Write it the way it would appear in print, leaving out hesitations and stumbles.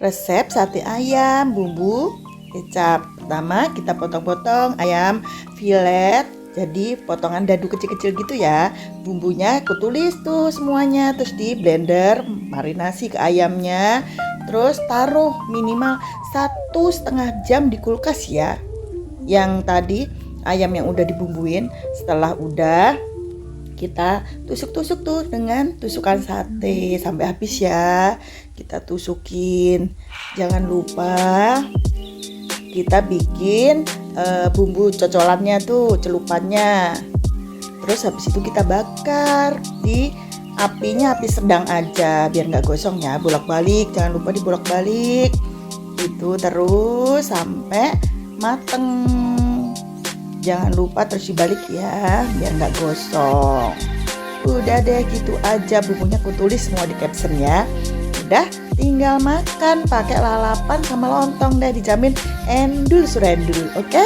resep sate ayam bumbu kecap. Pertama kita potong-potong ayam filet, jadi potongan dadu kecil-kecil gitu ya. Bumbunya aku tulis tuh semuanya, terus di blender marinasi ke ayamnya. Terus taruh minimal 1,5 jam di kulkas ya. Yang tadi ayam yang udah dibumbuin, setelah udah kita tusuk-tusuk tuh dengan tusukan sate sampai habis ya. Kita tusukin. Jangan lupa kita bikin bumbu cocolannya tuh, celupannya. Terus habis itu kita bakar di apinya api sedang aja biar nggak gosong ya. Bolak-balik, jangan lupa dibolak-balik. Itu terus sampai mateng. Jangan lupa terus dibalik ya biar nggak gosong. Udah deh, gitu aja bumbunya aku tulis semua di caption ya. Udah tinggal makan pakai lalapan sama lontong deh, dijamin endul surendul. Oke?